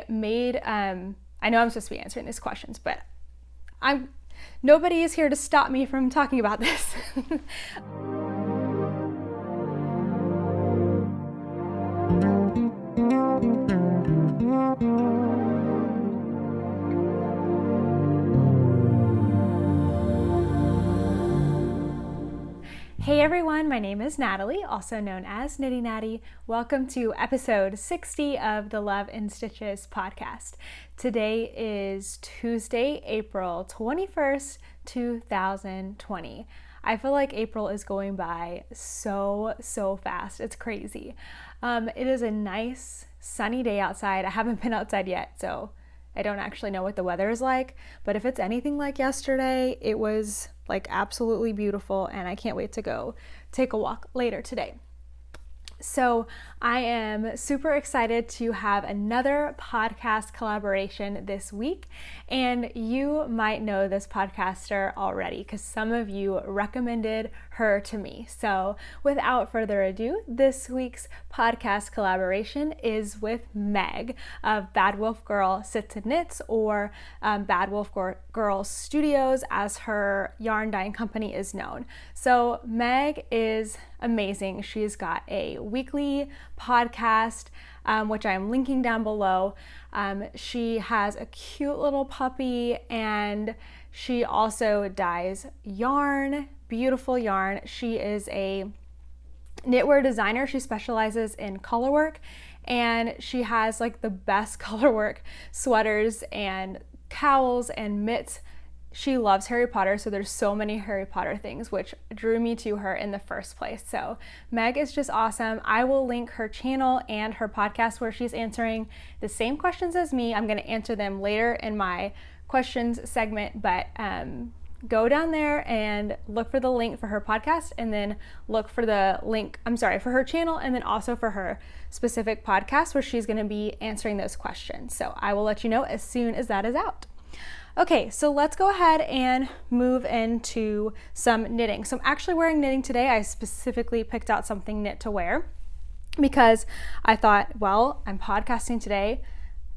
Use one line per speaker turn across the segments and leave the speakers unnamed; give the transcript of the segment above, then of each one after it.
made, I know I'm supposed to be answering these questions, but nobody is here to stop me from talking about this. Hey everyone, my name is Natalie, also known as Knitty Natty. Welcome to episode 60 of the Love in Stitches podcast. Today is Tuesday, April 21st, 2020. I feel like April is going by so fast. It's crazy. It is a nice sunny day outside. I haven't been outside yet, so I don't actually know what the weather is like, but if it's anything like yesterday, it was like absolutely beautiful, and I can't wait to go take a walk later today. So I am super excited to have another podcast collaboration this week, and you might know this podcaster already because some of you recommended her to me. So without further ado, this week's podcast collaboration is with Meg of Bad Wolf Girl Sits and Knits, or Bad Wolf Girl Studios as her yarn dyeing company is known. So Meg is amazing. She's got a weekly podcast, which I'm linking down below. She has a cute little puppy, and she also dyes yarn, beautiful yarn. She is a knitwear designer. She specializes in color work, and she has like the best color work sweaters and cowls and mitts. She loves Harry Potter, so there's so many Harry Potter things, which drew me to her in the first place. So Meg is just awesome. I will link her channel and her podcast where she's answering the same questions as me. I'm going to answer them later in my questions segment, but go down there and look for the link for her podcast, and then look for the link, for her channel, and then also for her specific podcast where she's going to be answering those questions. So I will let you know as soon as that is out. Okay, so let's go ahead and move into some knitting. So I'm actually wearing knitting today. I specifically picked out something knit to wear because I thought, well, I'm podcasting today.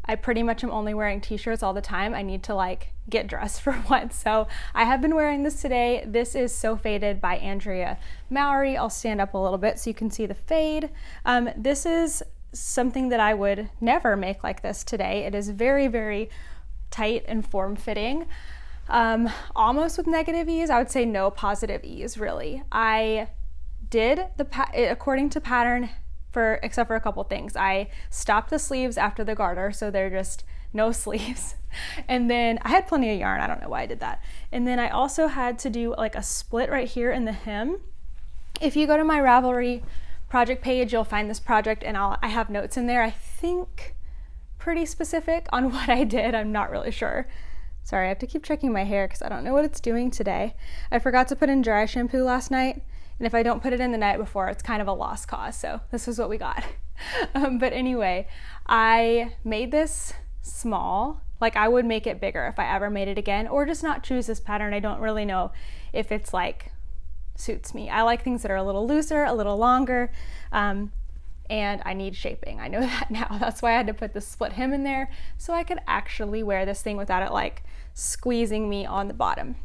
I pretty much am only wearing t-shirts all the time. I need to get dressed for once. So I have been wearing this today. This is So Faded by Andrea Mowry. I'll stand up a little bit so you can see the fade. This is something that I would never make like this today. It is very tight and form-fitting, almost with negative ease. I would say no positive ease, really. I did according to pattern, except for a couple things. I stopped the sleeves after the garter, so they're just no sleeves. And then I had plenty of yarn. I don't know why I did that. And then I also had to do like a split right here in the hem. If you go to my Ravelry project page, you'll find this project, and I have notes in there. I think pretty specific on what I did. I'm not really sure. Sorry, I have to keep checking my hair because I don't know what it's doing today. I forgot to put in dry shampoo last night, and if I don't put it in the night before, it's kind of a lost cause, so this is what we got. But anyway, I made this small. I would make it bigger if I ever made it again, or just not choose this pattern. I don't really know if it's suits me. I like things that are a little looser, a little longer, and I need shaping. I know that now. That's why I had to put the split hem in there so I could actually wear this thing without it squeezing me on the bottom.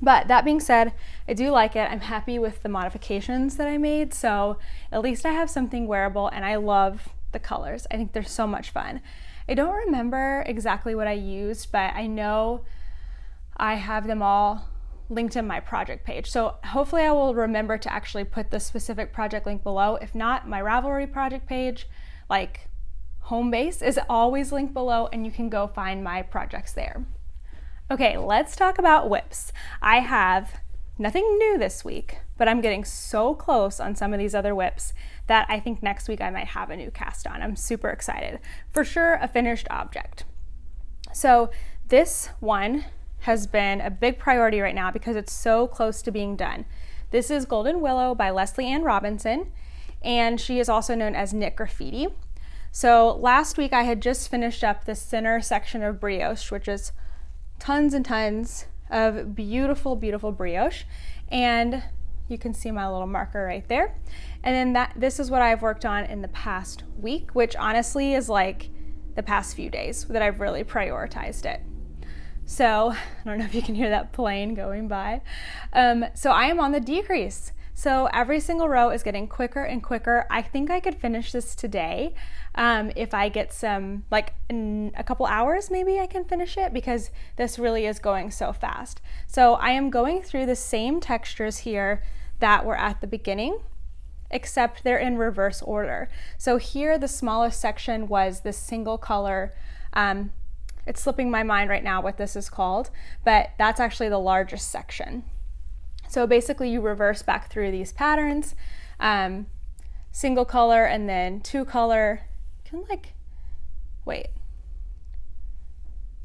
But that being said, I do like it. I'm happy with the modifications that I made, so at least I have something wearable, and I love the colors. I think they're so much fun. I don't remember exactly what I used, but I know I have them all linked in my project page. So hopefully I will remember to actually put the specific project link below. If not, my Ravelry project page, home base, is always linked below, and you can go find my projects there. Okay, let's talk about whips. I have nothing new this week, but I'm getting so close on some of these other whips that I think next week I might have a new cast on. I'm super excited. For sure, a finished object. So this one has been a big priority right now because it's so close to being done. This is Golden Willow by Leslie Ann Robinson, and she is also known as Knit Graffiti. So last week I had just finished up the center section of brioche, which is tons and tons of beautiful brioche, and you can see my little marker right there. And then this is what I've worked on in the past week, which honestly is the past few days that I've really prioritized it. So I don't know if you can hear that plane going by. So I am on the decrease. So every single row is getting quicker and quicker. I think I could finish this today. If I get some, like in a couple hours, maybe I can finish it, because this really is going so fast. So I am going through the same textures here that were at the beginning, except they're in reverse order. So here the smallest section was this single color. It's slipping my mind right now what this is called, but that's actually the largest section. So basically you reverse back through these patterns, single color and then two color.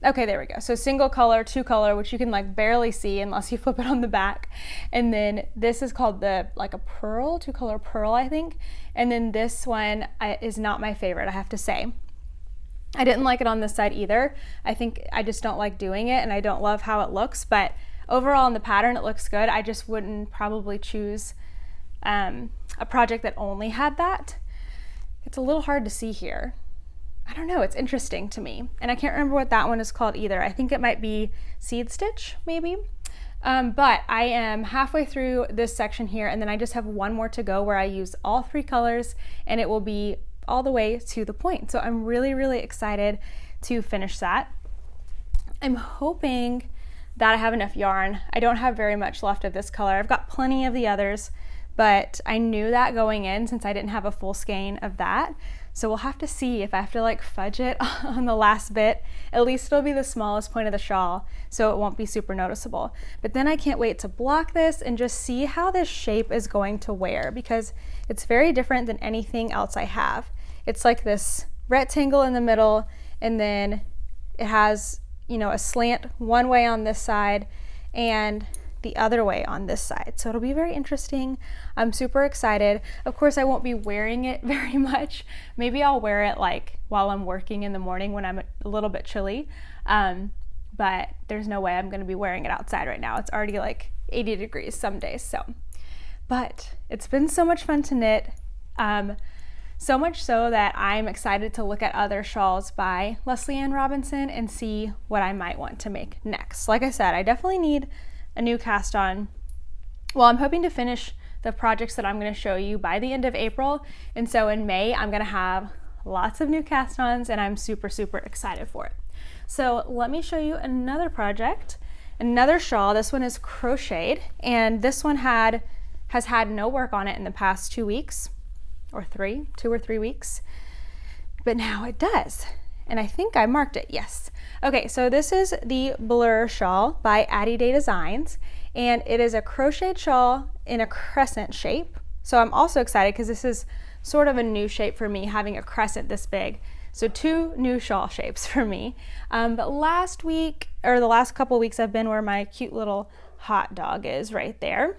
Okay, there we go. So single color, two color, which you can like barely see unless you flip it on the back. And then this is called a pearl, two color pearl, I think. And then this one is not my favorite, I have to say. I didn't like it on this side either. I think I just don't like doing it, and I don't love how it looks, but overall in the pattern it looks good. I just wouldn't probably choose a project that only had that. It's a little hard to see here. I don't know, it's interesting to me. And I can't remember what that one is called either. I think it might be Seed Stitch, maybe. But I am halfway through this section here, and then I just have one more to go where I use all three colors, and it will be all the way to the point. So I'm really, really excited to finish that. I'm hoping that I have enough yarn. I don't have very much left of this color. I've got plenty of the others, but I knew that going in since I didn't have a full skein of that. So we'll have to see if I have to like fudge it on the last bit. At least it'll be the smallest point of the shawl, so it won't be super noticeable. But then I can't wait to block this and just see how this shape is going to wear, because it's very different than anything else I have. It's like this rectangle in the middle, and then it has, you know, a slant one way on this side and the other way on this side. So it'll be very interesting. I'm super excited. Of course, I won't be wearing it very much. Maybe I'll wear it like while I'm working in the morning when I'm a little bit chilly. But there's no way I'm gonna be wearing it outside right now. It's already like 80 degrees some days, so. But it's been so much fun to knit. So much so that I'm excited to look at other shawls by Leslie Ann Robinson and see what I might want to make next. Like I said, I definitely need a new cast on. Well, I'm hoping to finish the projects that I'm going to show you by the end of April, and so in May I'm going to have lots of new cast ons, and I'm super, super excited for it. So let me show you another project, another shawl. This one is crocheted, and this one has had no work on it in the past 2 weeks or 2 or 3 weeks, but now it does. And I think I marked it, yes. Okay, so this is the Blur shawl by Addie Day Designs, and it is a crocheted shawl in a crescent shape. So I'm also excited because this is sort of a new shape for me, having a crescent this big. So 2 new shawl shapes for me. But last week, or the last couple weeks, I've been where my cute little hot dog is right there.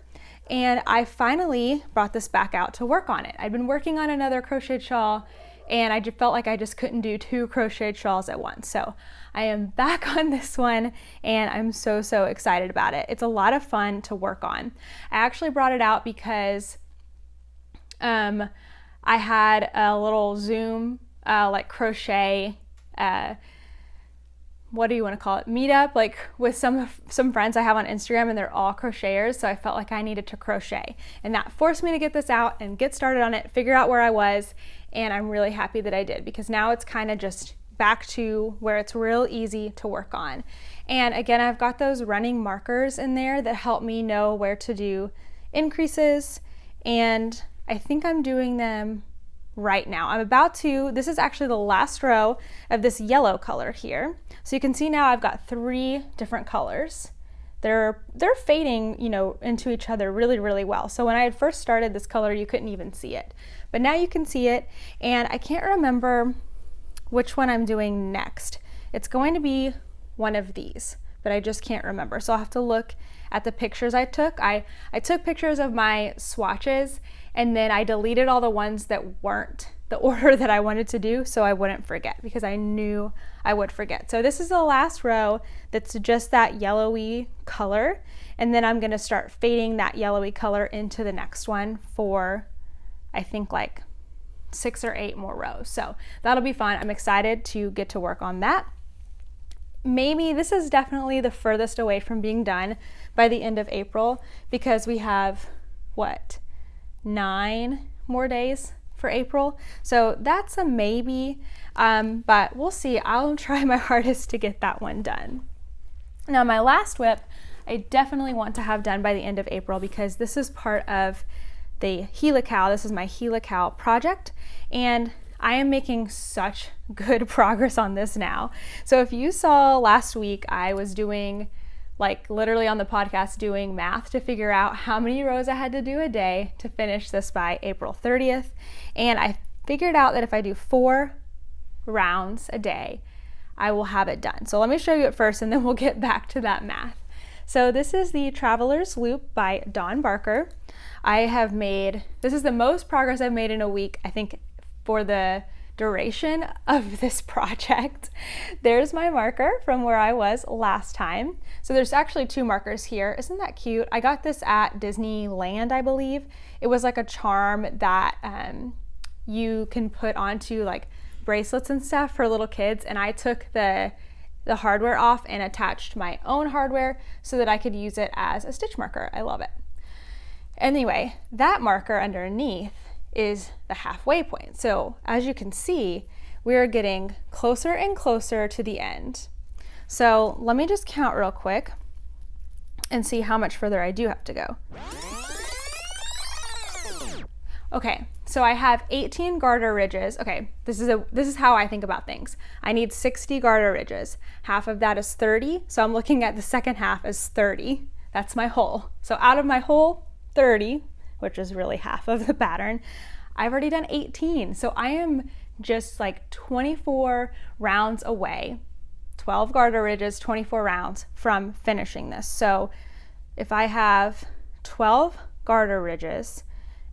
And I finally brought this back out to work on it. I'd been working on another crocheted shawl, and I just felt like I just couldn't do 2 crocheted shawls at once. So I am back on this one, and I'm so, so excited about it. It's a lot of fun to work on. I actually brought it out because I had a little Zoom like crochet, what do you want to call it, meetup, like with some friends I have on Instagram, and they're all crocheters, so I felt like I needed to crochet, and that forced me to get this out and get started on it, figure out where I was, and I'm really happy that I did, because now it's kind of just back to where it's real easy to work on. And again, I've got those running markers in there that help me know where to do increases, and I think I'm doing them right now. I'm about to, this is actually the last row of this yellow color here. So you can see now I've got 3 different colors. They're fading, you know, into each other really, really well. So when I had first started this color, you couldn't even see it. But now you can see it, and I can't remember which one I'm doing next. It's going to be one of these, but I just can't remember. So I'll have to look at the pictures I took. I took pictures of my swatches, and then I deleted all the ones that weren't the order that I wanted to do, so I wouldn't forget, because I knew I would forget. So this is the last row that's just that yellowy color, and then I'm gonna start fading that yellowy color into the next one for, I think, like 6 or 8 more rows. So that'll be fun. I'm excited to get to work on that. Maybe this is definitely the furthest away from being done by the end of April, because we have, what, 9 more days for April. So that's a maybe, but we'll see. I'll try my hardest to get that one done. Now my last whip, I definitely want to have done by the end of April, because this is part of the Helical. This is my Helical project, and I am making such good progress on this now. So if you saw last week, I was doing, like literally on the podcast, doing math to figure out how many rows I had to do a day to finish this by April 30th. And I figured out that if I do 4 rounds a day, I will have it done. So let me show you it first, and then we'll get back to that math. So this is the Traveler's Loop by Dawn Barker. This is the most progress I've made in a week, I think, for the duration of this project. There's my marker from where I was last time. So there's actually 2 markers here. Isn't that cute? I got this at Disneyland, I believe. It was like a charm that you can put onto like bracelets and stuff for little kids, and I took the hardware off and attached my own hardware so that I could use it as a stitch marker. I love it. Anyway, that marker underneath is the halfway point. So as you can see, we're getting closer and closer to the end. So let me just count real quick and see how much further I do have to go. Okay, so I have 18 garter ridges. Okay, this is how I think about things. I need 60 garter ridges. Half of that is 30, so I'm looking at the second half as 30. That's my whole. So out of my whole 30, which is really half of the pattern, I've already done 18. So I am just like 24 rounds away, 12 garter ridges, 24 rounds from finishing this. So if I have 12 garter ridges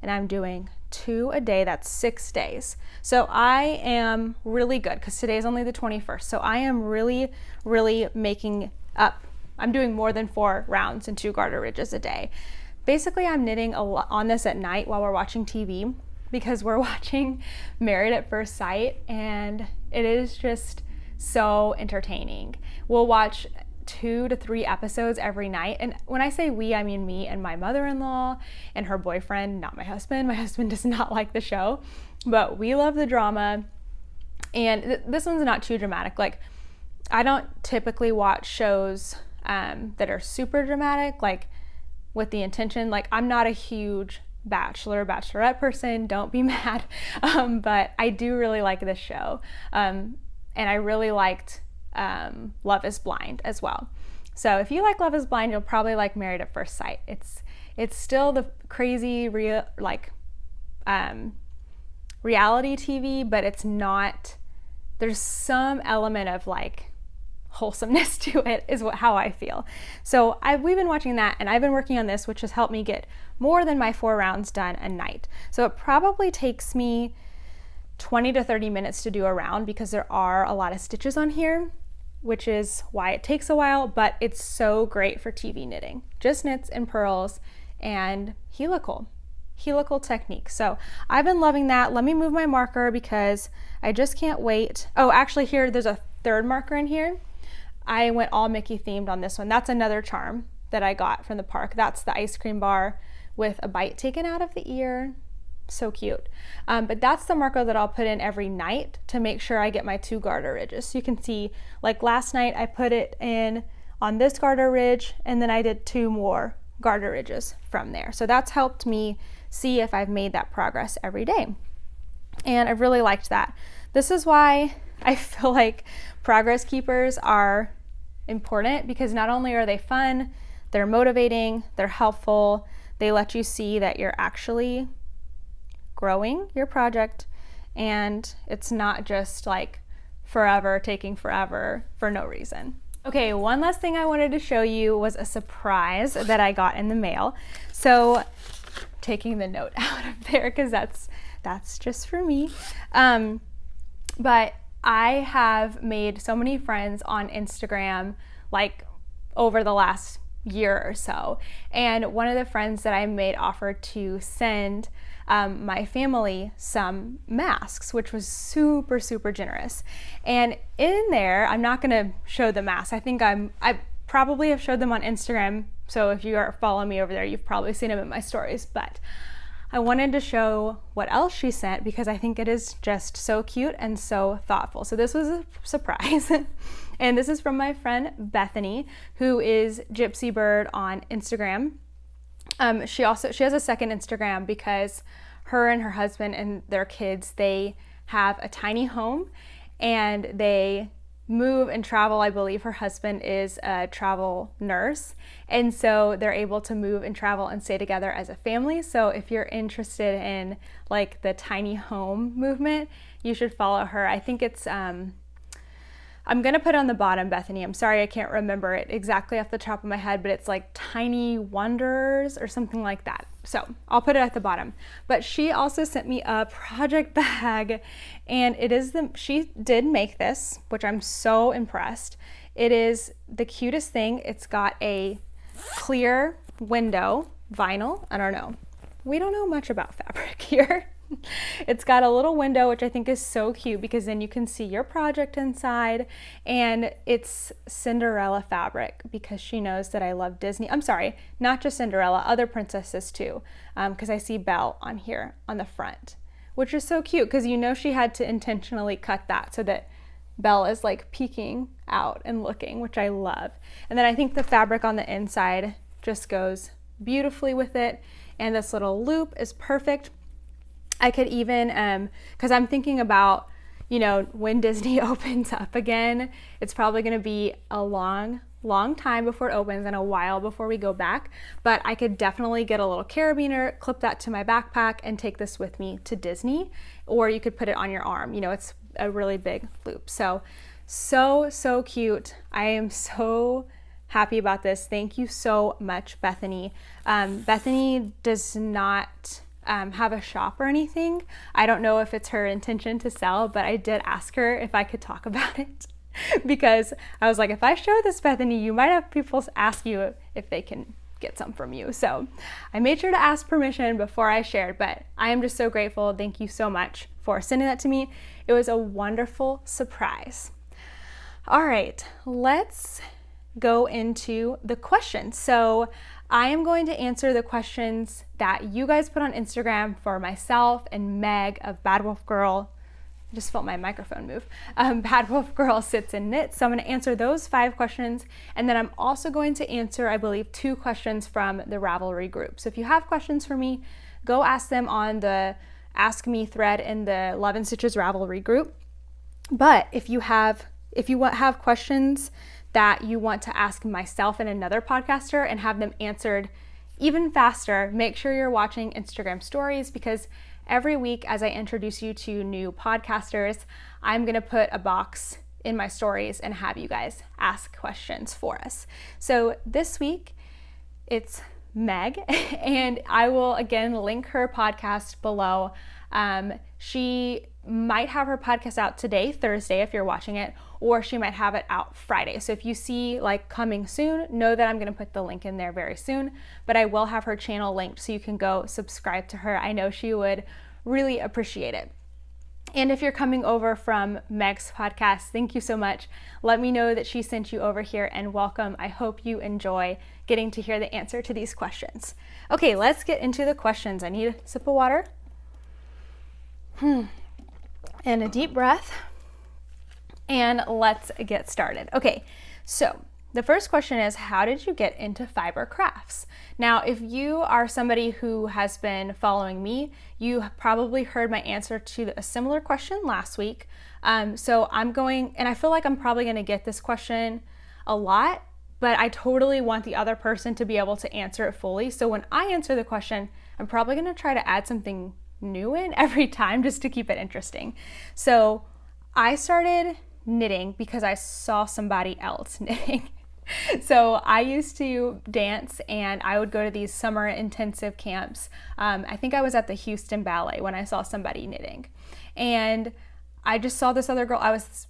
and I'm doing 2 a day, that's 6 days. So I am really good, because today's only the 21st. So I am really, really making up. I'm doing more than 4 rounds and 2 garter ridges a day. Basically, I'm knitting a lot on this at night while we're watching TV, because we're watching Married at First Sight, and it is just so entertaining. We'll watch 2 to 3 episodes every night. And when I say we, I mean me and my mother-in-law and her boyfriend, not my husband. My husband does not like the show, but we love the drama. And this one's not too dramatic. Like, I don't typically watch shows that are super dramatic, like with the intention, like I'm not a huge bachelorette person, don't be mad, but I do really like this show, and I really liked Love is Blind as well. So if you like Love is Blind, you'll probably like Married at First Sight. It's still the crazy real, like reality TV, but it's not, there's some element of like wholesomeness to it, is how I feel. So we've been watching that, and I've been working on this, which has helped me get more than my 4 rounds done a night. So it probably takes me 20 to 30 minutes to do a round, because there are a lot of stitches on here, which is why it takes a while, but it's so great for TV knitting. Just knits and purls and helical technique. So I've been loving that. Let me move my marker because I just can't wait. Oh, actually here, there's a 3rd marker in here. I went all Mickey themed on this one. That's another charm that I got from the park. That's the ice cream bar with a bite taken out of the ear. So cute. But that's the marker that I'll put in every night to make sure I get my 2 garter ridges. So you can see, like last night I put it in on this garter ridge, and then I did 2 more garter ridges from there. So that's helped me see if I've made that progress every day. And I've really liked that. This is why I feel like progress keepers are important, because not only are they fun, they're motivating, they're helpful, they let you see that you're actually growing your project, and it's not just like taking forever for no reason. Okay, one last thing I wanted to show you was a surprise that I got in the mail. So taking the note out of there, because that's just for me. But I have made so many friends on Instagram, like over the last year or so. And one of the friends that I made offered to send my family some masks, which was super, super generous. And in there, I'm not gonna show the masks. I think I probably have showed them on Instagram. So if you are following me over there, you've probably seen them in my stories, but I wanted to show what else she sent because I think it is just so cute and so thoughtful. So this was a surprise. And this is from my friend Bethany, who is Gypsy Bird on Instagram. She has a second Instagram because her and her husband and their kids, they have a tiny home and they move and travel. I believe her husband is a travel nurse, and so they're able to move and travel and stay together as a family. So if you're interested in like the tiny home movement, you should follow her. I think it's I'm gonna put it on the bottom, Bethany. I'm sorry I can't remember it exactly off the top of my head, but it's like Tiny Wonders or something like that. So I'll put it at the bottom. But she also sent me a project bag, and she did make this, which I'm so impressed. It is the cutest thing. It's got a clear window, vinyl. I don't know. We don't know much about fabric here. It's got a little window, which I think is so cute because then you can see your project inside, and it's Cinderella fabric because she knows that I love Disney. I'm sorry, not just Cinderella, other princesses too, because I see Belle on here on the front, which is so cute because you know she had to intentionally cut that so that Belle is like peeking out and looking, which I love. And then I think the fabric on the inside just goes beautifully with it, and this little loop is perfect. I could even, because I'm thinking about, you know, when Disney opens up again, it's probably going to be a long time before it opens and a while before we go back. But I could definitely get a little carabiner, clip that to my backpack, and take this with me to Disney. Or you could put it on your arm. You know, it's a really big loop. So cute. I am so happy about this. Thank you so much, Bethany. Bethany does not have a shop or anything. I don't know if it's her intention to sell, but I did ask her if I could talk about it because I was like, if I show this, Bethany, you might have people ask you if they can get some from you. So I made sure to ask permission before I shared, but I am just so grateful. Thank you so much for sending that to me. It was a wonderful surprise. All right, let's go into the questions. So I am going to answer the questions that you guys put on Instagram for myself and Meg of Bad Wolf Girl. I just felt my microphone move. Bad Wolf Girl Sits and Knits. So I'm going to answer those 5 questions. And then I'm also going to answer, I believe, 2 questions from the Ravelry group. So if you have questions for me, go ask them on the Ask Me thread in the Love and Stitches Ravelry group. But if you have questions that you want to ask myself and another podcaster and have them answered even faster, make sure you're watching Instagram stories because every week as I introduce you to new podcasters, I'm gonna put a box in my stories and have you guys ask questions for us. So this week it's Meg, and I will again link her podcast below. She might have her podcast out today, Thursday, if you're watching it, or she might have it out Friday. So if you see like coming soon, know that I'm going to put the link in there very soon, but I will have her channel linked so you can go subscribe to her. I know she would really appreciate it. And if you're coming over from Meg's podcast, thank you so much. Let me know that she sent you over here, and welcome. I hope you enjoy getting to hear the answer to these questions. Okay, let's get into the questions. I need a sip of water. And a deep breath. And let's get started. Okay, so the first question is, how did you get into fiber crafts? Now, if you are somebody who has been following me, you probably heard my answer to a similar question last week. So I'm going, and I feel like I'm probably going to get this question a lot, but I totally want the other person to be able to answer it fully. So when I answer the question, I'm probably going to try to add something new in every time just to keep it interesting. So I started knitting because I saw somebody else knitting. So I used to dance, and I would go to these summer intensive camps. I think I was at the Houston Ballet when I saw somebody knitting, and I just saw this other girl. I was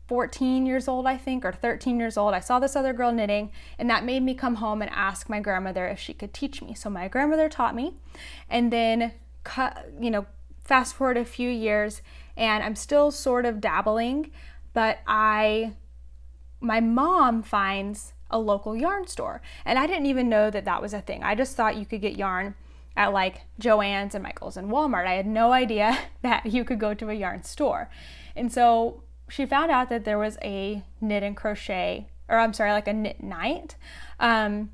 14 years old, I think, or 13 years old. I saw this other girl knitting, and that made me come home and ask my grandmother if she could teach me. So my grandmother taught me, and then fast forward a few years, and I'm still sort of dabbling, but my mom finds a local yarn store, and I didn't even know that that was a thing. I just thought you could get yarn at like Joann's and Michael's and Walmart. I had no idea that you could go to a yarn store. And so she found out that there was a knit and crochet, like a knit night. And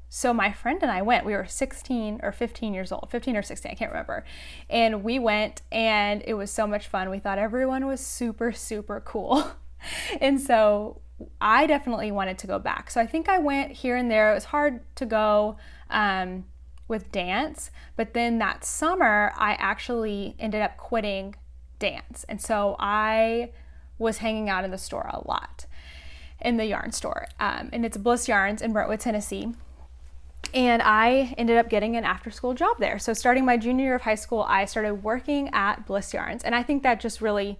so my friend and I went. We were 16 or 15 years old, 15 or 16, I can't remember. And we went, and it was so much fun. We thought everyone was super, super cool. And so I definitely wanted to go back. So I think I went here and there. It was hard to go with dance, but then that summer I actually ended up quitting dance. And so I was hanging out in the store a lot, in the yarn store. And it's Bliss Yarns in Brentwood, Tennessee. And I ended up getting an after-school job there. So starting my junior year of high school, I started working at Bliss Yarns. And I think that just really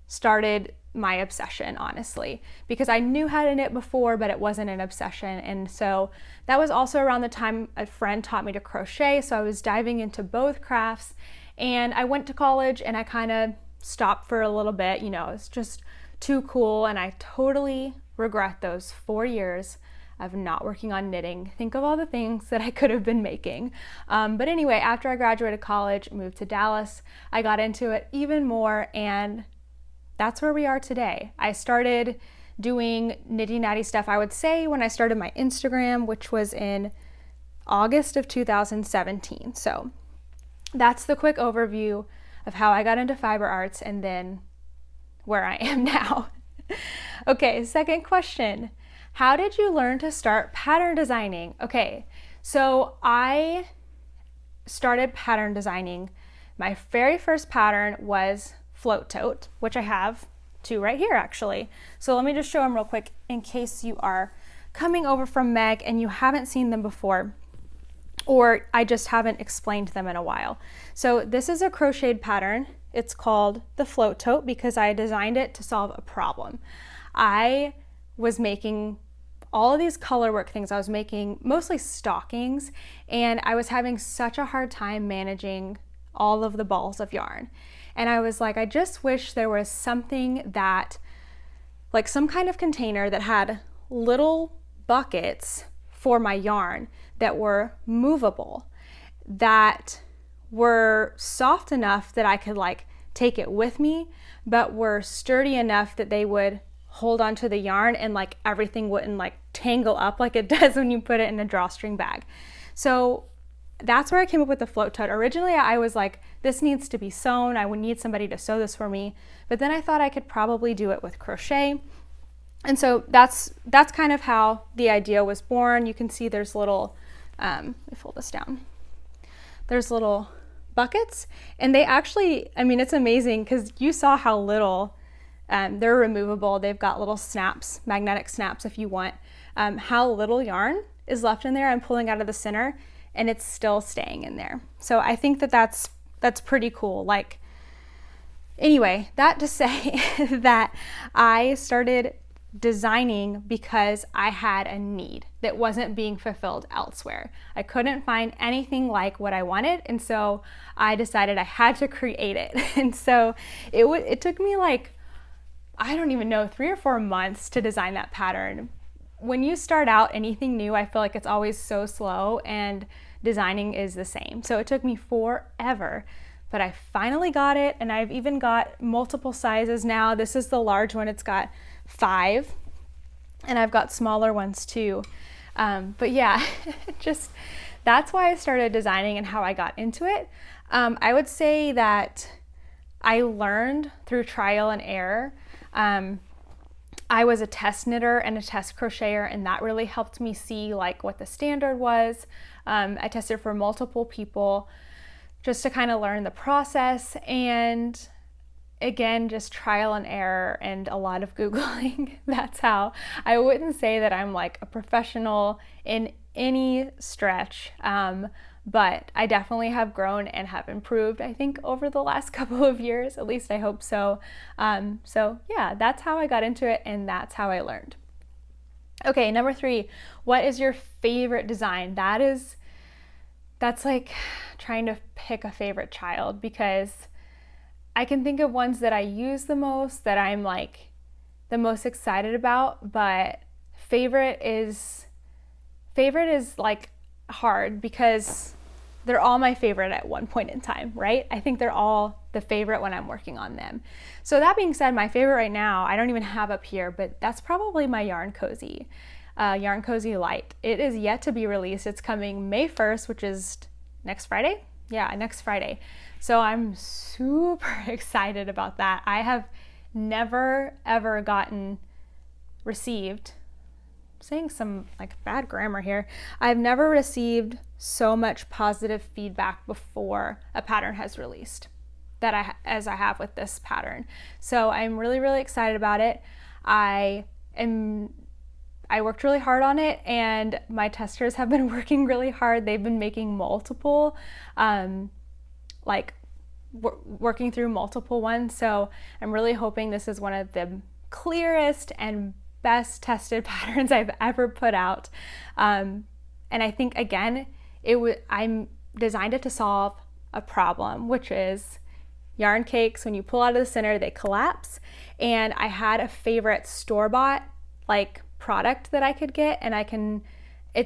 started my obsession, honestly, because I knew how to knit before, but it wasn't an obsession. And so that was also around the time a friend taught me to crochet. So I was diving into both crafts, and I went to college and I kind of stopped for a little bit. It's just too cool. And I totally regret those 4 years of not working on knitting. Think of all the things that I could have been making. But anyway, after I graduated college, moved to Dallas, I got into it even more, and that's where we are today. I started doing Knitty Natty stuff, I would say, when I started my Instagram, which was in August of 2017. So that's the quick overview of how I got into fiber arts and then where I am now. Okay, second question. How did you learn to start pattern designing? Okay, so I started pattern designing. My very first pattern was Float Tote, which I have two right here actually. So let me just show them real quick in case you are coming over from Meg and you haven't seen them before, or I just haven't explained them in a while. So this is a crocheted pattern. It's called the Float Tote because I designed it to solve a problem. I was making all of these color work things. I was making mostly stockings, and I was having such a hard time managing all of the balls of yarn. And I was like, I just wish there was something that, like some kind of container that had little buckets for my yarn that were movable, that were soft enough that I could like take it with me, but were sturdy enough that they would hold onto the yarn and like everything wouldn't like tangle up like it does when you put it in a drawstring bag. So that's where I came up with the Float Tote. Originally, I was like, this needs to be sewn. I would need somebody to sew this for me. But then I thought I could probably do it with crochet. And so that's kind of how the idea was born. You can see there's little, let me fold this down. There's little buckets, and they actually, I mean, it's amazing because you saw how little, they're removable. They've got little snaps, magnetic snaps if you want, how little yarn is left in there. I'm pulling out of the center, and it's still staying in there. So I think that that's pretty cool. Like, anyway, that to say that I started designing because I had a need that wasn't being fulfilled elsewhere. I couldn't find anything like what I wanted, and so I decided I had to create it. And so it took me like, I don't even know, 3 or 4 months to design that pattern. When you start out anything new, I feel like it's always so slow, and designing is the same. So it took me forever, but I finally got it, and I've even got multiple sizes now. This is the large one. It's got 5, and I've got smaller ones too. But yeah, just that's why I started designing and how I got into it. I would say that I learned through trial and error. I was a test knitter and a test crocheter, and that really helped me see like what the standard was. I tested for multiple people just to kind of learn the process, and again, just trial and error and a lot of Googling. That's how. I wouldn't say that I'm like a professional in any stretch, but I definitely have grown and have improved, I think, over the last couple of years. At least I hope so. So yeah, that's how I got into it, and that's how I learned. Okay, number 3, what is your favorite design? That's like trying to pick a favorite child, because I can think of ones that I use the most, that I'm like the most excited about, but favorite is like hard, because they're all my favorite at one point in time, right? I think they're all the favorite when I'm working on them. So that being said, my favorite right now, I don't even have up here, but that's probably my Yarn Cozy Light. It is yet to be released. It's coming May 1st, which is next Friday. Yeah, next Friday. So I'm super excited about that. I have never ever received, saying some like bad grammar here, I've never received so much positive feedback before a pattern has released as I have with this pattern. So I'm really, really excited about it. I worked really hard on it, and my testers have been working really hard. They've been making multiple, working through multiple ones. So I'm really hoping this is one of the clearest and best tested patterns I've ever put out. And I think, again, I'm designed it to solve a problem, which is yarn cakes. When you pull out of the center, they collapse. And I had a favorite store-bought product that I could get, and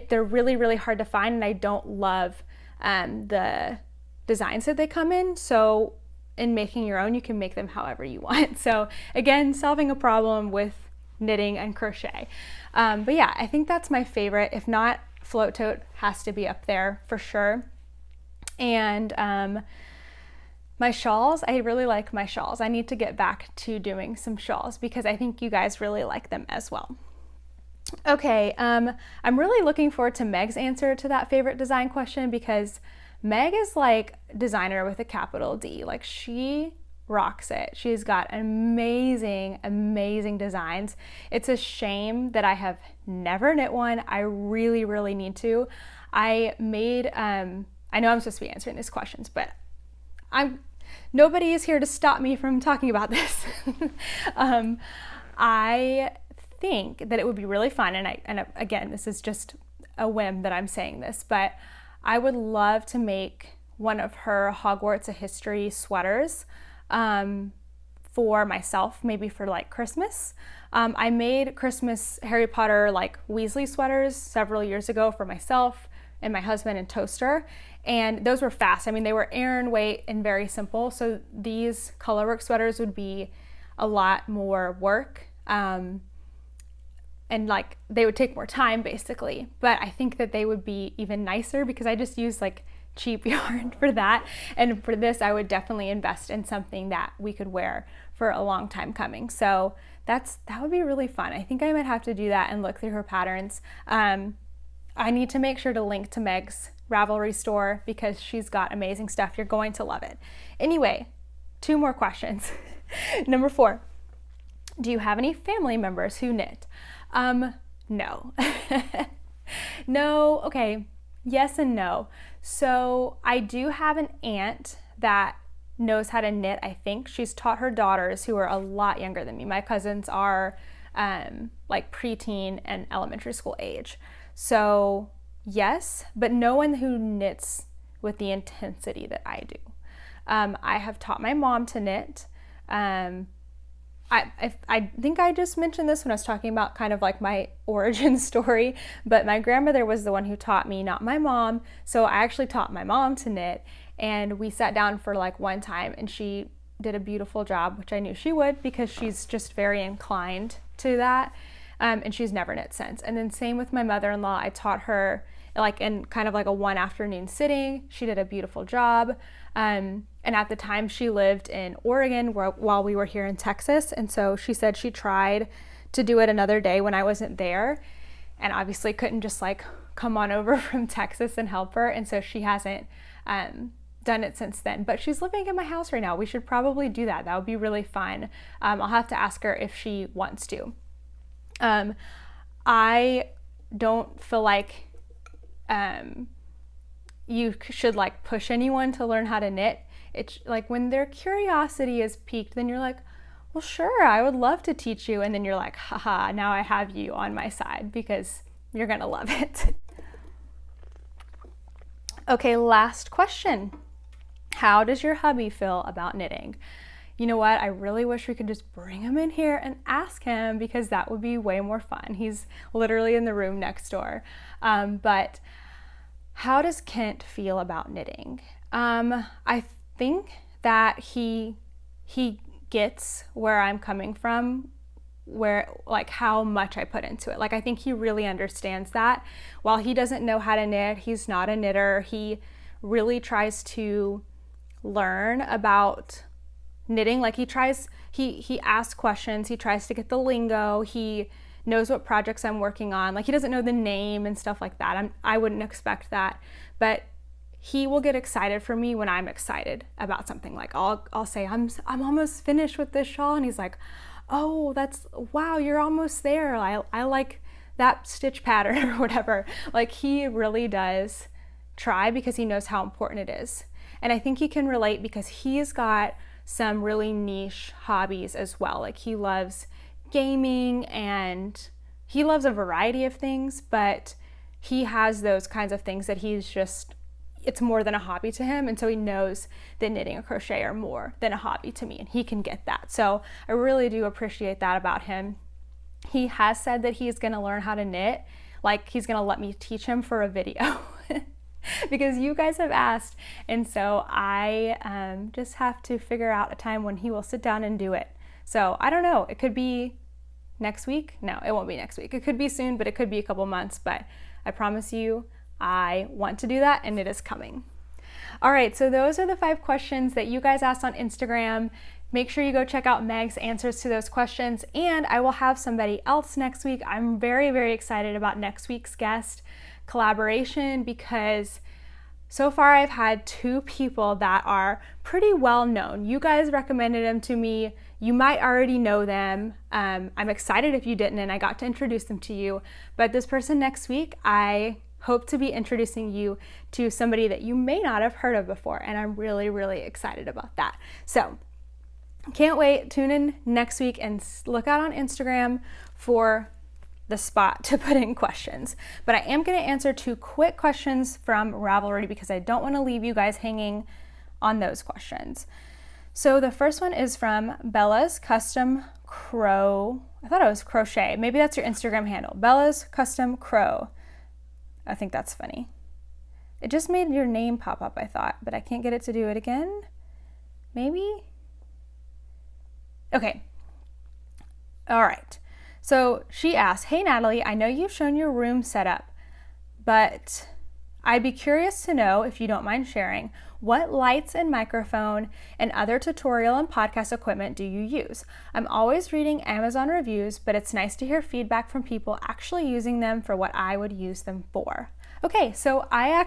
they're really, really hard to find, and I don't love the designs that they come in. So in making your own, you can make them however you want. So again, solving a problem with knitting and crochet. But yeah, I think that's my favorite. If not, Float Tote has to be up there for sure. And my shawls, I really like my shawls. I need to get back to doing some shawls, because I think you guys really like them as well. Okay, I'm really looking forward to Meg's answer to that favorite design question, because Meg is like designer with a capital D. Like, she rocks it. She's got amazing, amazing designs. It's a shame that I have never knit one. I really, really need to. I know I'm supposed to be answering these questions, but nobody is here to stop me from talking about this. I think that it would be really fun, and again, this is just a whim that I'm saying this, but I would love to make one of her Hogwarts: A History sweaters for myself, maybe for like Christmas. I made Christmas Harry Potter Weasley sweaters several years ago for myself and my husband and Toaster, and those were fast. I mean, they were Aran weight and very simple, so these colorwork sweaters would be a lot more work, and they would take more time basically, but I think that they would be even nicer, because I just use cheap yarn for that. And for this, I would definitely invest in something that we could wear for a long time coming. So that would be really fun. I think I might have to do that and look through her patterns. I need to make sure to link to Meg's Ravelry store, because she's got amazing stuff. You're going to love it. Anyway, 2 more questions. Number 4, do you have any family members who knit? No. No, okay. Yes and no. So I do have an aunt that knows how to knit, I think. She's taught her daughters, who are a lot younger than me. My cousins are preteen and elementary school age. So yes, but no one who knits with the intensity that I do. I have taught my mom to knit. I think I just mentioned this when I was talking about kind of my origin story, but my grandmother was the one who taught me, not my mom. So I actually taught my mom to knit, and we sat down for one time, and she did a beautiful job, which I knew she would, because she's just very inclined to that, and she's never knit since. And then same with my mother-in-law. I taught her in kind of a one afternoon sitting. She did a beautiful job. And at the time, she lived in Oregon while we were here in Texas. And so she said she tried to do it another day when I wasn't there, and obviously couldn't just come on over from Texas and help her. And so she hasn't done it since then. But she's living in my house right now. We should probably do that. That would be really fun. I'll have to ask her if she wants to. I don't feel like you should like push anyone to learn how to knit. It's like when their curiosity is piqued, then you're like, well, sure, I would love to teach you. And then you're like, haha, now I have you on my side because you're gonna love it. Okay, last question. How does your hubby feel about knitting? You know what? I really wish we could just bring him in here and ask him, because that would be way more fun. He's literally in the room next door. But how does Kent feel about knitting? I think that he gets where I'm coming from, where like how much I put into it. Like I think he really understands that. While he doesn't know how to knit, he's not a knitter. He really tries to learn about knitting. Like he asks questions, he tries to get the lingo, he knows what projects I'm working on. Like he doesn't know the name and stuff like that. I wouldn't expect that, but he will get excited for me when I'm excited about something. Like I'll say I'm almost finished with this shawl, and he's like, oh, wow, you're almost there. I like that stitch pattern or whatever. Like he really does try, because he knows how important it is. And I think he can relate because he's got some really niche hobbies as well. Like he loves gaming and he loves a variety of things, but he has those kinds of things that it's more than a hobby to him. And so he knows that knitting and crochet are more than a hobby to me, and he can get that. So I really do appreciate that about him. He has said that he's gonna learn how to knit. Like he's gonna let me teach him for a video. Because you guys have asked, and so I just have to figure out a time when he will sit down and do it. So I don't know, it could be next week. No, it won't be next week. It could be soon, but it could be a couple months, but I promise you I want to do that, and it is coming. All right, so those are the 5 questions that you guys asked on Instagram. Make sure you go check out Meg's answers to those questions, and I will have somebody else next week. I'm very, very excited about next week's guest collaboration, because so far I've had 2 people that are pretty well known. You guys recommended them to me. You might already know them. I'm excited if you didn't, and I got to introduce them to you. But this person next week, I hope to be introducing you to somebody that you may not have heard of before, and I'm really, really excited about that. So can't wait. Tune in next week and look out on Instagram for the spot to put in questions. But I am going to answer 2 quick questions from Ravelry, because I don't want to leave you guys hanging on those questions. So the first one is from Bella's Custom Crow. I thought it was Crochet. Maybe that's your Instagram handle. Bella's Custom Crow. I think that's funny. It just made your name pop up, I thought, but I can't get it to do it again. Maybe? Okay. All right. So she asked, hey Natalie, I know you've shown your room setup, but I'd be curious to know, if you don't mind sharing, what lights and microphone and other tutorial and podcast equipment do you use? I'm always reading Amazon reviews, but it's nice to hear feedback from people actually using them for what I would use them for. Okay, so I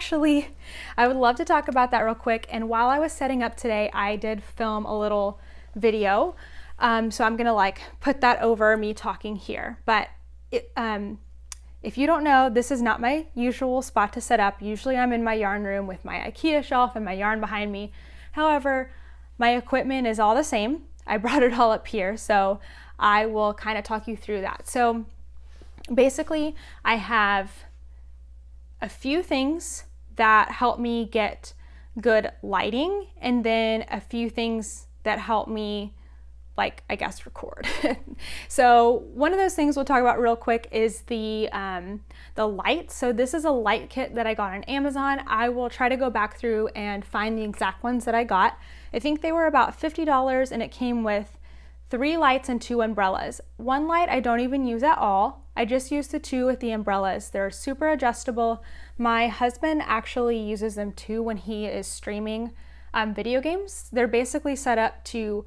would love to talk about that real quick. And while I was setting up today, I did film a little video. So I'm gonna like put that over me talking here. But if you don't know, this is not my usual spot to set up. Usually I'm in my yarn room with my IKEA shelf and my yarn behind me. However, my equipment is all the same. I brought it all up here, so I will kind of talk you through that. So basically, I have a few things that help me get good lighting, and then a few things that help me record. So one of those things we'll talk about real quick is the light. So this is a light kit that I got on Amazon. I will try to go back through and find the exact ones that I got. I think they were about $50, and it came with 3 lights and 2 umbrellas. One light I don't even use at all. I just use the 2 with the umbrellas. They're super adjustable. My husband actually uses them too when he is streaming video games. They're basically set up to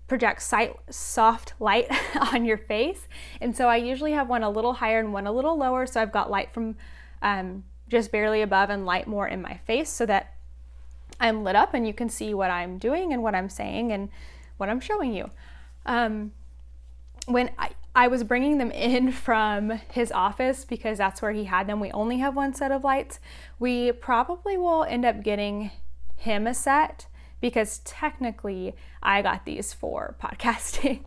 project soft light on your face. And so I usually have one a little higher and one a little lower. So I've got light from just barely above and light more in my face, so that I'm lit up and you can see what I'm doing and what I'm saying and what I'm showing you. When I was bringing them in from his office because that's where he had them. We only have one set of lights. We probably will end up getting him a set because technically I got these for podcasting,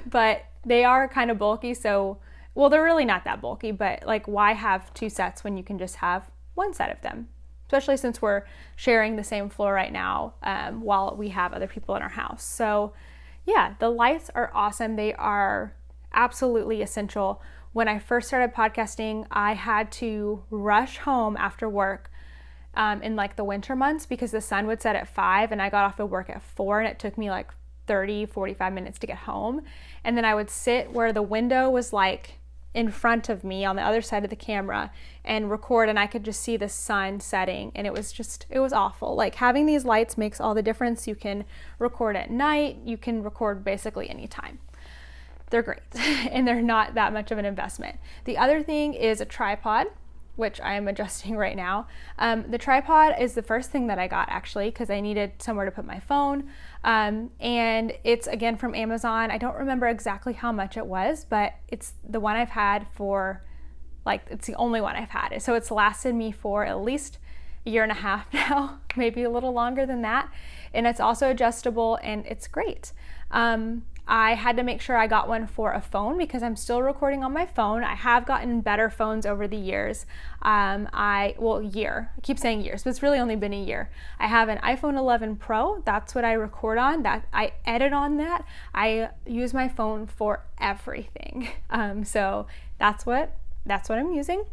but they are kind of bulky. So, well, they're really not that bulky, but like, why have two sets when you can just have one set of them? Especially since we're sharing the same floor right now while we have other people in our house. So yeah, the lights are awesome. They are absolutely essential. When I first started podcasting, I had to rush home after work in like the winter months because the sun would set at 5 and I got off of work at 4 and it took me like 30-45 minutes to get home. And then I would sit where the window was like in front of me on the other side of the camera and record, and I could just see the sun setting, and it was awful. Like, having these lights makes all the difference. You can record at night, you can record basically anytime. They're great and they're not that much of an investment. The other thing is a tripod, which I am adjusting right now. The tripod is the first thing that I got actually because I needed somewhere to put my phone. And it's again from Amazon. I don't remember exactly how much it was, but it's the one I've had for it's the only one I've had. So it's lasted me for at least a year and a half now, maybe a little longer than that. And it's also adjustable and it's great. I had to make sure I got one for a phone because I'm still recording on my phone. I have gotten better phones over the years. I keep saying years, but it's really only been a year. I have an iPhone 11 Pro. That's what I record on. That I edit on that. I use my phone for everything. So that's what I'm using.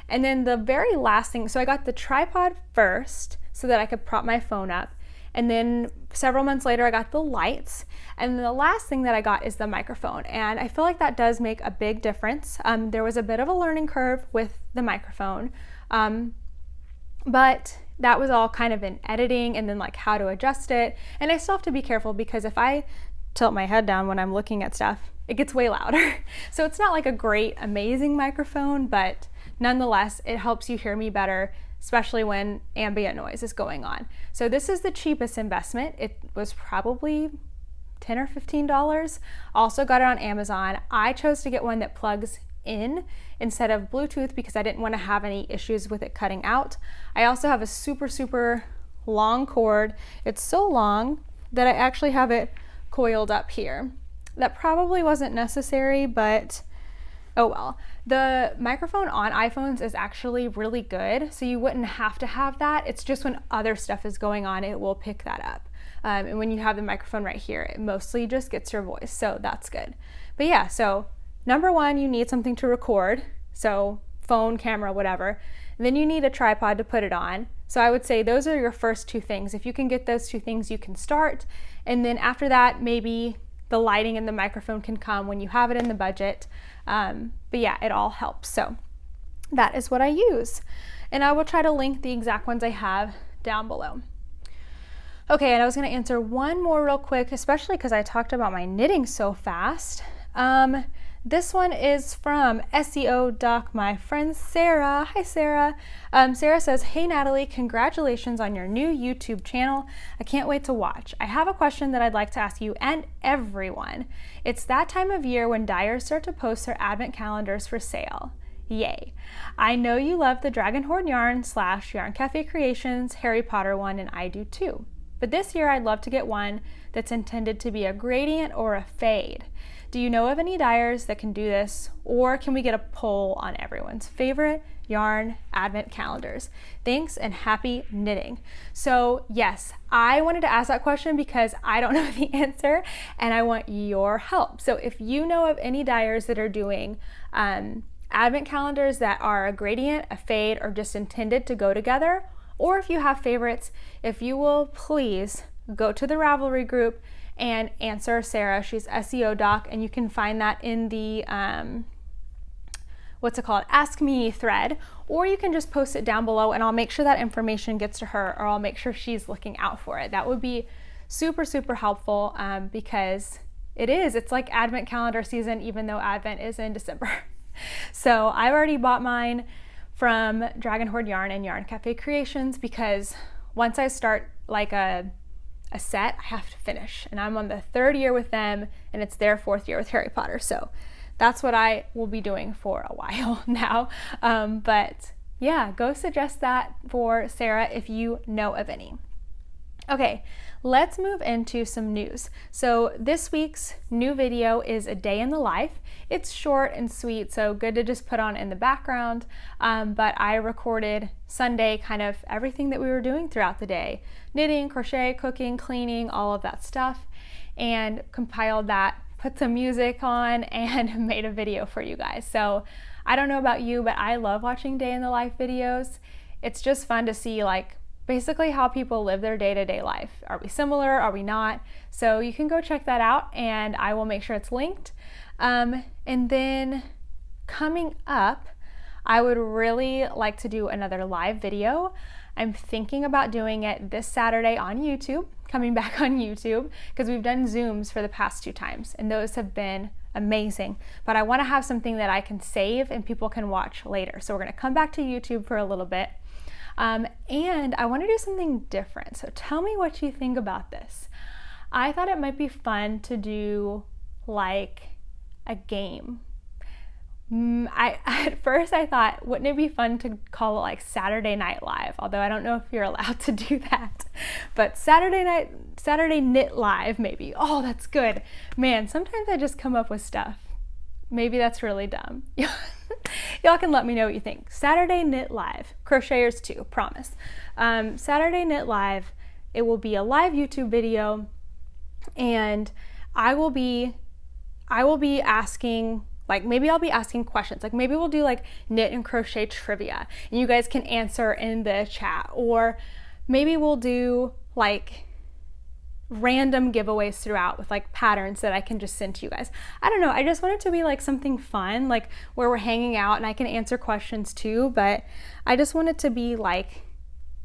And then the very last thing, so I got the tripod first so that I could prop my phone up. And then several months later, I got the lights. And the last thing that I got is the microphone. And I feel like that does make a big difference. There was a bit of a learning curve with the microphone, but that was all kind of in editing and then like how to adjust it. And I still have to be careful because if I tilt my head down when I'm looking at stuff, it gets way louder. So it's not like a great, amazing microphone, but nonetheless, it helps you hear me better, especially when ambient noise is going on. So this is the cheapest investment. It was probably $10 or $15. Also got it on Amazon. I chose to get one that plugs in instead of Bluetooth because I didn't want to have any issues with it cutting out. I also have a super, super long cord. It's so long that I actually have it coiled up here. That probably wasn't necessary, but oh well. The microphone on iPhones is actually really good, so you wouldn't have to have that. It's just when other stuff is going on, it will pick that up. And when you have the microphone right here, it mostly just gets your voice, so that's good. But yeah, so number one, you need something to record, so phone, camera, whatever. And then you need a tripod to put it on. So I would say those are your first two things. If you can get those two things, you can start. And then after that, maybe the lighting and the microphone can come when you have it in the budget. But yeah, it all helps. So that is what I use. And I will try to link the exact ones I have down below. Okay, and I was going to answer one more real quick, especially because I talked about my knitting so fast. This one is from SEO Doc, my friend Sarah. Hi, Sarah. Sarah says, "Hey, Natalie, congratulations on your new YouTube channel. I can't wait to watch. I have a question that I'd like to ask you and everyone. It's that time of year when dyers start to post their advent calendars for sale. Yay. I know you love the Dragonhorn Yarn / Yarn Cafe Creations Harry Potter one, and I do too. But this year I'd love to get one that's intended to be a gradient or a fade. Do you know of any dyers that can do this, or can we get a poll on everyone's favorite yarn advent calendars? Thanks and happy knitting." So yes, I wanted to ask that question because I don't know the answer and I want your help. So if you know of any dyers that are doing advent calendars that are a gradient, a fade, or just intended to go together, or if you have favorites, if you will please go to the Ravelry group and answer Sarah. She's SEO Doc, and you can find that in the Ask Me thread, or you can just post it down below and I'll make sure that information gets to her, or I'll make sure she's looking out for it. That would be super, super helpful because it's like Advent calendar season, even though Advent is in December. So I've already bought mine from Dragonhorn Yarn and Yarn Cafe Creations because once I start like a set, I have to finish. And I'm on the 3rd year with them and it's their 4th year with Harry Potter. So that's what I will be doing for a while now. But yeah, go suggest that for Sarah if you know of any. Okay, let's move into some news. So this week's new video is a day in the life. It's short and sweet, so good to just put on in the background. But I recorded Sunday kind of everything that we were doing throughout the day. Knitting, crochet, cooking, cleaning, all of that stuff. And compiled that, put some music on, and made a video for you guys. So I don't know about you, but I love watching day in the life videos. It's just fun to see like basically how people live their day-to-day life. Are we similar? Are we not? So you can go check that out, and I will make sure it's linked. And then coming up, I would really like to do another live video. I'm thinking about doing it this Saturday on YouTube, coming back on YouTube, because we've done Zooms for the past 2 times, and those have been amazing. But I want to have something that I can save and people can watch later. So we're going to come back to YouTube for a little bit. And I want to do something different. So tell me what you think about this. I thought it might be fun to do like a game. At first I thought, wouldn't it be fun to call it like Saturday Night Live? Although I don't know if you're allowed to do that. But Saturday Knit Live maybe. Oh, that's good. Man, sometimes I just come up with stuff. Maybe that's really dumb. Y'all can let me know what you think. Saturday Knit Live. Crocheters too, promise. Saturday Knit Live. It will be a live YouTube video, and I will be asking, like maybe I'll be asking questions. Like maybe we'll do like knit and crochet trivia, and you guys can answer in the chat. Or maybe we'll do like random giveaways throughout with like patterns that I can just send to you guys. I don't know, I just want it to be like something fun, like where we're hanging out and I can answer questions too, but I just want it to be like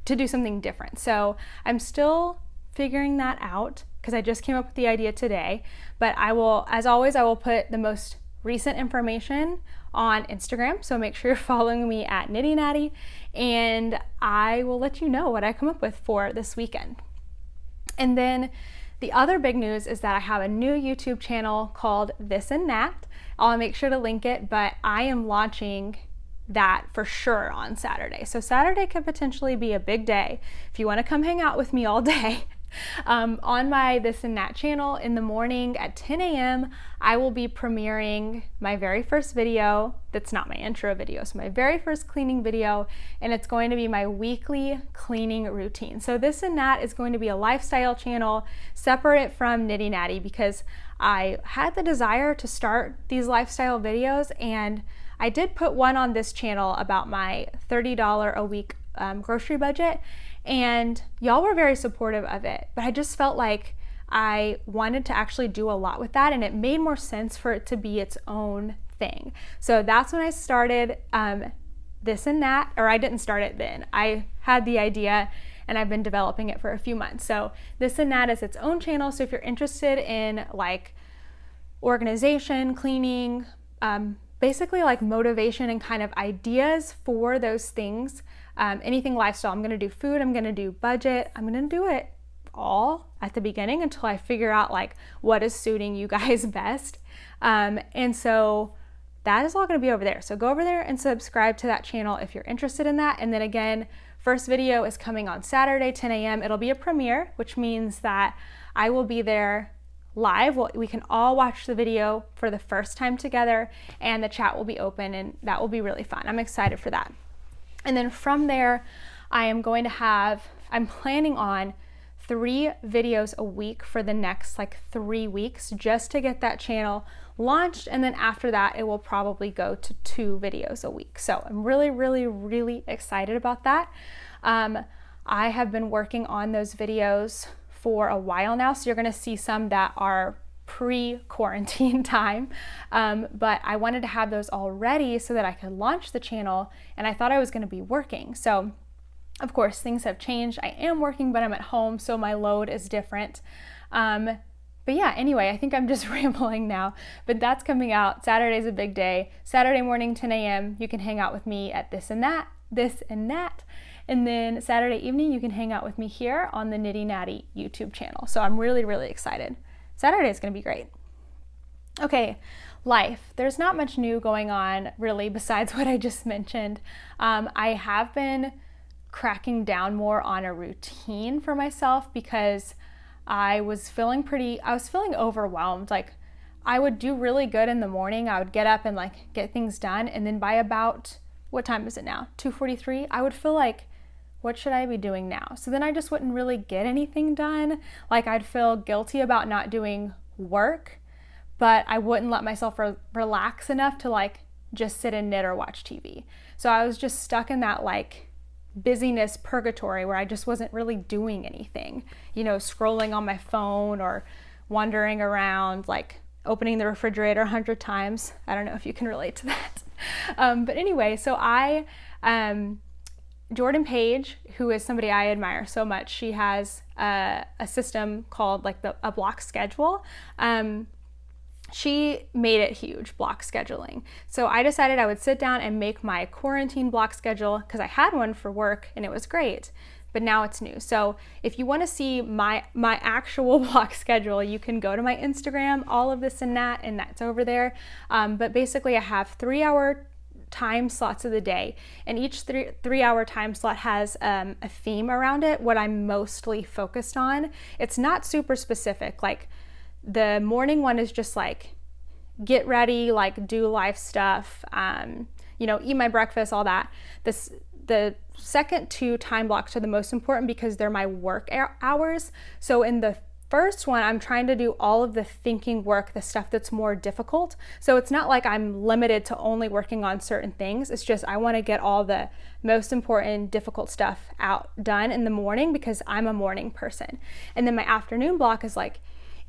to do something different. So I'm still figuring that out because I just came up with the idea today, but I will, as always, I will put the most recent information on Instagram, so make sure you're following me at Knitty Natty, and I will let you know what I come up with for this weekend. And then the other big news is that I have a new YouTube channel called This and That. I'll make sure to link it, but I am launching that for sure on Saturday. So Saturday could potentially be a big day. If you want to come hang out with me all day, on my This and That channel in the morning at 10 a.m. I will be premiering my very first video. That's not my intro video, so my very first cleaning video, and it's going to be my weekly cleaning routine. So This and That is going to be a lifestyle channel separate from Knitty Natty, because I had the desire to start these lifestyle videos, and I did put one on this channel about my $30 a week grocery budget, and y'all were very supportive of it, but I just felt like I wanted to actually do a lot with that, and it made more sense for it to be its own thing. So that's when I started This and That, or I didn't start it then. I had the idea and I've been developing it for a few months. So This and That is its own channel. So if you're interested in like organization, cleaning, basically like motivation and kind of ideas for those things, anything lifestyle. I'm gonna do food, I'm gonna do budget, I'm gonna do it all at the beginning until I figure out like what is suiting you guys best. And so that is all gonna be over there. So go over there and subscribe to that channel if you're interested in that. And then again, first video is coming on Saturday, 10 a.m. It'll be a premiere, which means that I will be there live. We can all watch the video for the first time together, and the chat will be open, and that will be really fun. I'm excited for that. And then from there, I'm planning on 3 videos a week for the next like 3 weeks, just to get that channel launched. And then after that, it will probably go to 2 videos a week. So I'm really, really, really excited about that. I have been working on those videos for a while now, so you're gonna see some that are pre-quarantine time, but I wanted to have those all ready so that I could launch the channel, and I thought I was gonna be working. So of course things have changed. I am working, but I'm at home, so my load is different. But yeah, anyway, I think I'm just rambling now, but that's coming out. Saturday's a big day. Saturday morning, 10 a.m. you can hang out with me at This and That. And then Saturday evening, you can hang out with me here on the Knitty Natty YouTube channel. So I'm really, really excited. Saturday is gonna be great. Okay, life, there's not much new going on really besides what I just mentioned. I have been cracking down more on a routine for myself because I was feeling overwhelmed. Like, I would do really good in the morning. I would get up and like get things done, and then by about, what time is it now? 2:43, I would feel like, what should I be doing now? So then I just wouldn't really get anything done. Like, I'd feel guilty about not doing work, but I wouldn't let myself relax enough to like just sit and knit or watch TV. So I was just stuck in that like busyness purgatory where I just wasn't really doing anything, scrolling on my phone or wandering around, like opening the refrigerator 100 times. I don't know if you can relate to that. But anyway, so Jordan Page, who is somebody I admire so much, she has a system called like a block schedule. She made it huge, block scheduling. So I decided I would sit down and make my quarantine block schedule, because I had one for work and it was great, but now it's new. So if you want to see my actual block schedule, you can go to my Instagram, all of this and that's over there. But basically I have 3-hour time slots of the day, and each 3-hour time slot has a theme around it, what I'm mostly focused on. It's not super specific. Like, the morning one is just like get ready, like do life stuff, eat my breakfast, all that. The second 2 time blocks are the most important because they're my work hours. So in the first one, I'm trying to do all of the thinking work, the stuff that's more difficult. So it's not like I'm limited to only working on certain things. It's just I want to get all the most important, difficult stuff done in the morning because I'm a morning person. And then my afternoon block is like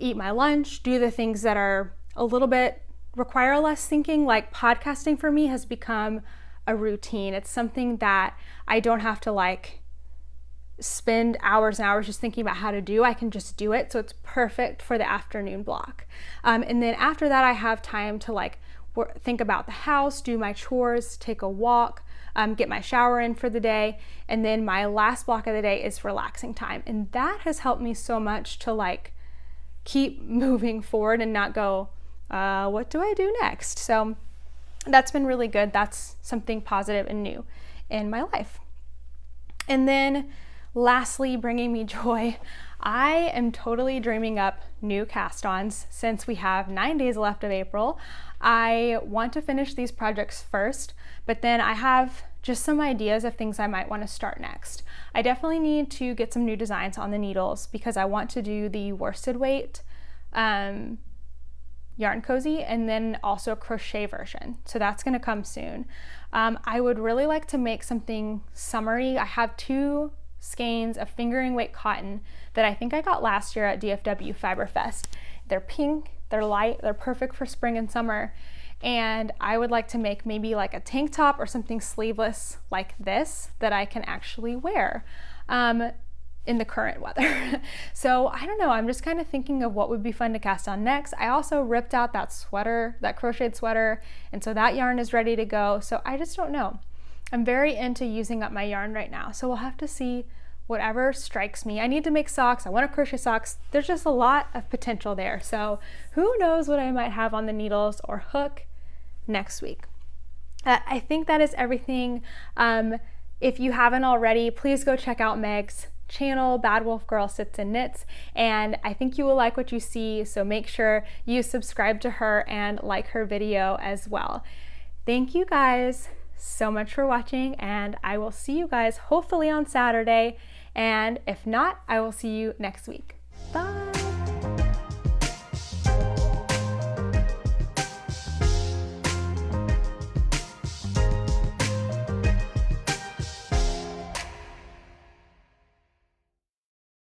eat my lunch, do the things that are a little bit require less thinking. Like, podcasting for me has become a routine. It's something that I don't have to like spend hours and hours just thinking about how to do. I can just do it. So it's perfect for the afternoon block. And then after that, I have time to like think about the house, do my chores, take a walk, get my shower in for the day. And then my last block of the day is relaxing time. And that has helped me so much to like keep moving forward and not go, what do I do next? So that's been really good. That's something positive and new in my life. And then lastly, bringing me joy, I am totally dreaming up new cast-ons since we have 9 days left of April. I want to finish these projects first, but then I have just some ideas of things I might want to start next. I definitely need to get some new designs on the needles because I want to do the worsted weight yarn cozy and then also a crochet version. So that's going to come soon. I would really like to make something summery. I have 2 skeins of fingering weight cotton that I think I got last year at DFW Fiber Fest. They're pink, they're light, they're perfect for spring and summer. And I would like to make maybe like a tank top or something sleeveless like this that I can actually wear in the current weather. So I don't know, I'm just kind of thinking of what would be fun to cast on next. I also ripped out that sweater, that crocheted sweater, and so that yarn is ready to go. So I just don't know. I'm very into using up my yarn right now. So we'll have to see whatever strikes me. I need to make socks. I want to crochet socks. There's just a lot of potential there. So who knows what I might have on the needles or hook next week. I think that is everything. If you haven't already, please go check out Meg's channel, Bad Wolf Girl Sits and Knits, and I think you will like what you see, so make sure you subscribe to her and like her video as well. Thank you guys so much for watching, and I will see you guys hopefully on Saturday, and if not, I will see you next week. Bye!